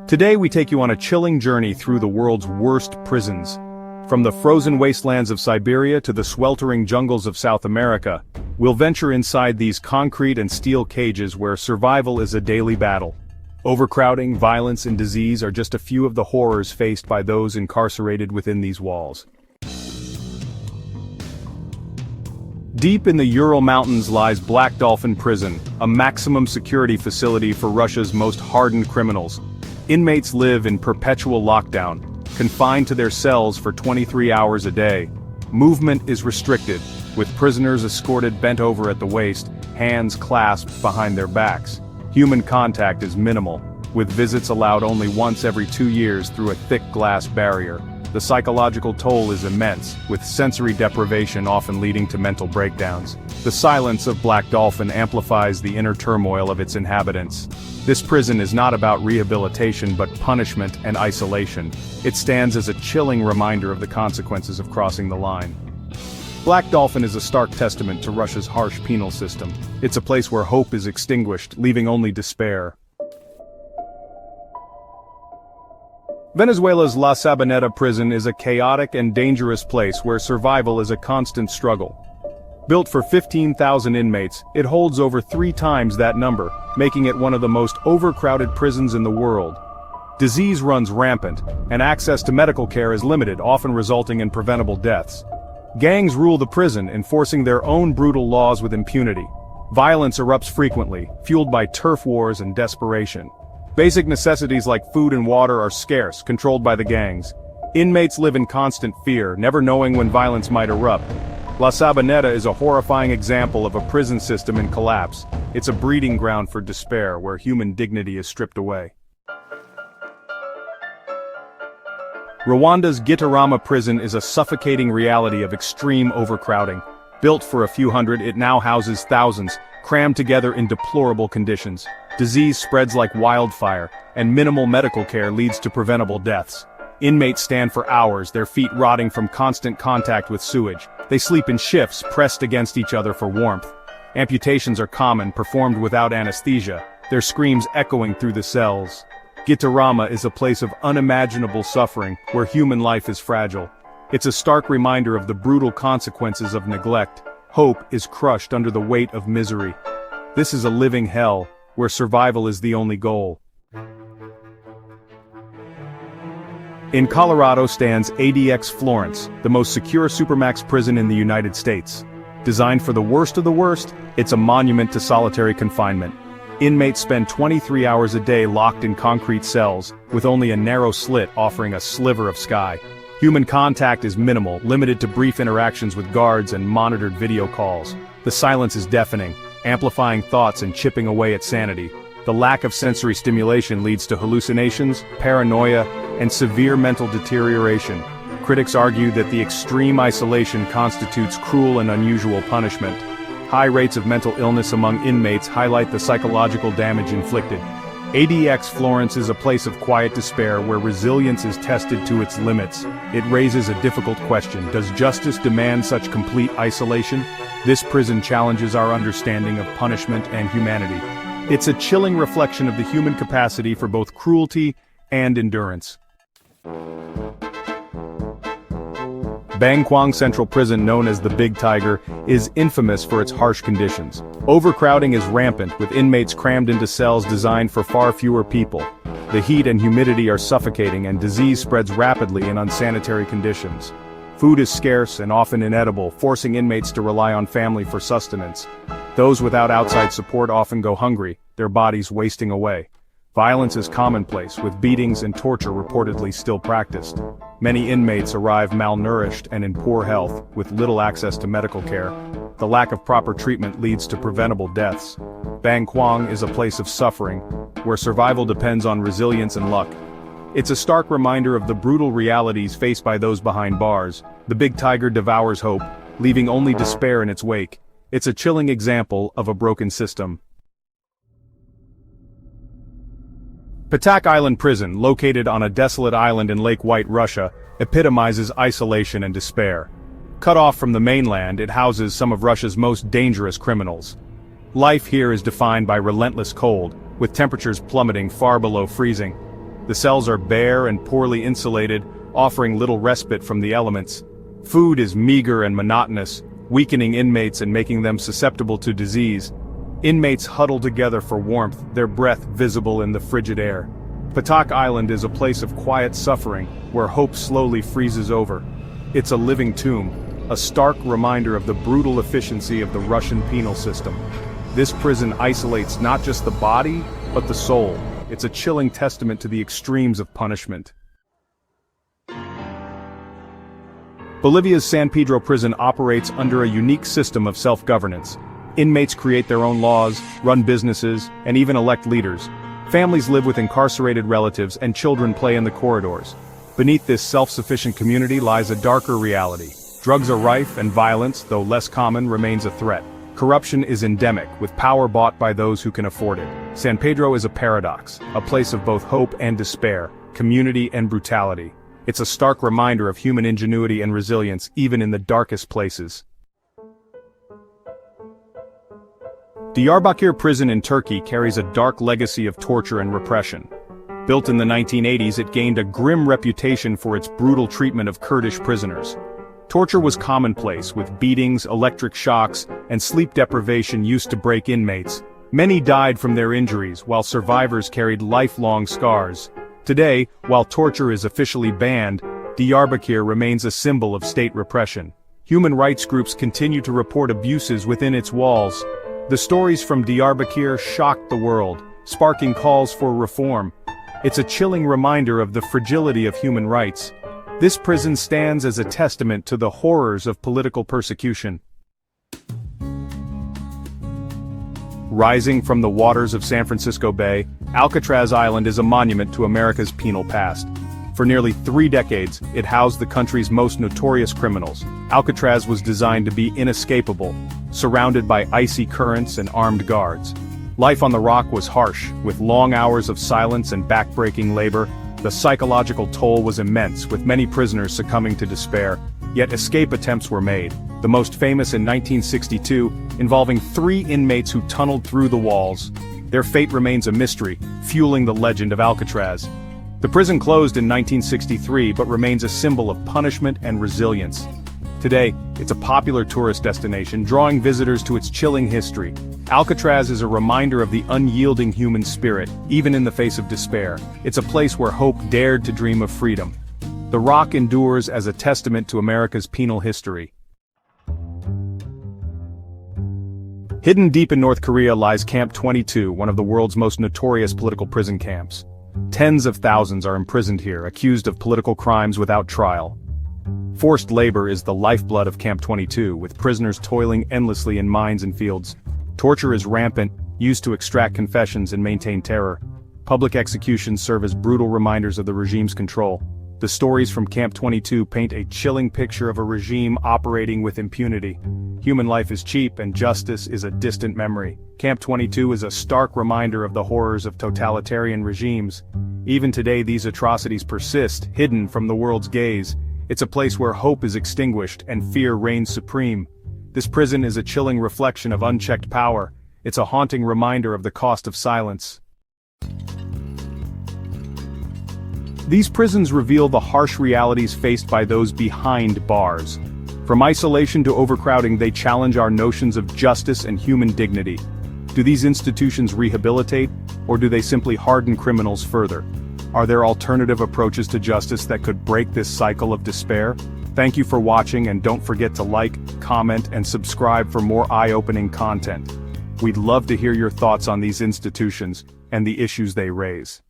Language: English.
Today we take you on a chilling journey through the world's worst prisons. From the frozen wastelands of Siberia to the sweltering jungles of South America, we'll venture inside these concrete and steel cages where survival is a daily battle. Overcrowding, violence, and disease are just a few of the horrors faced by those incarcerated within these walls. Deep in the Ural Mountains lies Black Dolphin Prison, a maximum security facility for Russia's most hardened criminals. Inmates live in perpetual lockdown, confined to their cells for 23 hours a day. Movement is restricted, with prisoners escorted bent over at the waist, hands clasped behind their backs. Human contact is minimal, with visits allowed only once every 2 years through a thick glass barrier. The psychological toll is immense, with sensory deprivation often leading to mental breakdowns. The silence of Black Dolphin amplifies the inner turmoil of its inhabitants. This prison is not about rehabilitation but punishment and isolation. It stands as a chilling reminder of the consequences of crossing the line. Black Dolphin is a stark testament to Russia's harsh penal system. It's a place where hope is extinguished, leaving only despair. Venezuela's La Sabaneta prison is a chaotic and dangerous place where survival is a constant struggle. Built for 15,000 inmates, it holds over 3 times that number, making it one of the most overcrowded prisons in the world. Disease runs rampant, and access to medical care is limited, often resulting in preventable deaths. Gangs rule the prison, enforcing their own brutal laws with impunity. Violence erupts frequently, fueled by turf wars and desperation. Basic necessities like food and water are scarce, controlled by the gangs. Inmates live in constant fear, never knowing when violence might erupt. La Sabaneta is a horrifying example of a prison system in collapse. It's a breeding ground for despair, where human dignity is stripped away. Rwanda's Gitarama prison is a suffocating reality of extreme overcrowding. Built for a few hundred, it now houses thousands, crammed together in deplorable conditions. Disease spreads like wildfire, and minimal medical care leads to preventable deaths. Inmates stand for hours, their feet rotting from constant contact with sewage. They sleep in shifts, pressed against each other for warmth. Amputations are common, performed without anesthesia, their screams echoing through the cells. Gitarama is a place of unimaginable suffering, where human life is fragile. It's a stark reminder of the brutal consequences of neglect. Hope is crushed under the weight of misery. This is a living hell, where survival is the only goal. In Colorado stands ADX Florence, the most secure supermax prison in the United States. Designed for the worst of the worst, it's a monument to solitary confinement. Inmates spend 23 hours a day locked in concrete cells, with only a narrow slit offering a sliver of sky. Human contact is minimal, limited to brief interactions with guards and monitored video calls. The silence is deafening, amplifying thoughts and chipping away at sanity. The lack of sensory stimulation leads to hallucinations, paranoia, and severe mental deterioration. Critics argue that the extreme isolation constitutes cruel and unusual punishment. High rates of mental illness among inmates highlight the psychological damage inflicted. ADX Florence is a place of quiet despair where resilience is tested to its limits. It raises a difficult question: does justice demand such complete isolation? This prison challenges our understanding of punishment and humanity. It's a chilling reflection of the human capacity for both cruelty and endurance. Bangkwang Central Prison, known as the Big Tiger, is infamous for its harsh conditions. Overcrowding is rampant, with inmates crammed into cells designed for far fewer people. The heat and humidity are suffocating, and disease spreads rapidly in unsanitary conditions. Food is scarce and often inedible, forcing inmates to rely on family for sustenance. Those without outside support often go hungry, their bodies wasting away. Violence is commonplace, with beatings and torture reportedly still practiced. Many inmates arrive malnourished and in poor health, with little access to medical care. The lack of proper treatment leads to preventable deaths. Bangkwang is a place of suffering, where survival depends on resilience and luck. It's a stark reminder of the brutal realities faced by those behind bars. The Big Tiger devours hope, leaving only despair in its wake. It's a chilling example of a broken system. Patak Island Prison, located on a desolate island in Lake White, Russia, epitomizes isolation and despair. Cut off from the mainland, it houses some of Russia's most dangerous criminals. Life here is defined by relentless cold, with temperatures plummeting far below freezing. The cells are bare and poorly insulated, offering little respite from the elements. Food is meager and monotonous, weakening inmates and making them susceptible to disease. Inmates huddle together for warmth, their breath visible in the frigid air. Patak Island is a place of quiet suffering, where hope slowly freezes over. It's a living tomb, a stark reminder of the brutal efficiency of the Russian penal system. This prison isolates not just the body, but the soul. It's a chilling testament to the extremes of punishment. Bolivia's San Pedro prison operates under a unique system of self-governance. Inmates create their own laws, run businesses, and even elect leaders. Families live with incarcerated relatives and children play in the corridors. Beneath this self-sufficient community lies a darker reality. Drugs are rife and violence, though less common, remains a threat. Corruption is endemic, with power bought by those who can afford it. San Pedro is a paradox, a place of both hope and despair, community and brutality. It's a stark reminder of human ingenuity and resilience, even in the darkest places. Diyarbakir prison in Turkey carries a dark legacy of torture and repression. Built in the 1980s, it gained a grim reputation for its brutal treatment of Kurdish prisoners. Torture was commonplace, with beatings, electric shocks, and sleep deprivation used to break inmates. Many died from their injuries, while survivors carried lifelong scars. Today, while torture is officially banned, Diyarbakir remains a symbol of state repression. Human rights groups continue to report abuses within its walls. The stories from Diyarbakir shocked the world, sparking calls for reform. It's a chilling reminder of the fragility of human rights. This prison stands as a testament to the horrors of political persecution. Rising from the waters of San Francisco Bay, Alcatraz Island is a monument to America's penal past. For nearly 3 decades, it housed the country's most notorious criminals. Alcatraz was designed to be inescapable, surrounded by icy currents and armed guards. Life on the rock was harsh, with long hours of silence and backbreaking labor. The psychological toll was immense, with many prisoners succumbing to despair. Yet escape attempts were made, the most famous in 1962, involving 3 inmates who tunneled through the walls. Their fate remains a mystery, fueling the legend of Alcatraz. The prison closed in 1963 but remains a symbol of punishment and resilience. Today, it's a popular tourist destination, drawing visitors to its chilling history. Alcatraz is a reminder of the unyielding human spirit, even in the face of despair. It's a place where hope dared to dream of freedom. The rock endures as a testament to America's penal history. Hidden deep in North Korea lies Camp 22, one of the world's most notorious political prison camps. Tens of thousands are imprisoned here, accused of political crimes without trial. Forced labor is the lifeblood of Camp 22, with prisoners toiling endlessly in mines and fields. Torture is rampant, used to extract confessions and maintain terror. Public executions serve as brutal reminders of the regime's control. The stories from Camp 22 paint a chilling picture of a regime operating with impunity. Human life is cheap and justice is a distant memory. Camp 22 is a stark reminder of the horrors of totalitarian regimes. Even today, these atrocities persist, hidden from the world's gaze. It's a place where hope is extinguished and fear reigns supreme. This prison is a chilling reflection of unchecked power. It's a haunting reminder of the cost of silence. These prisons reveal the harsh realities faced by those behind bars. From isolation to overcrowding, they challenge our notions of justice and human dignity. Do these institutions rehabilitate, or do they simply harden criminals further? Are there alternative approaches to justice that could break this cycle of despair? Thank you for watching, and don't forget to like, comment, and subscribe for more eye-opening content. We'd love to hear your thoughts on these institutions and the issues they raise.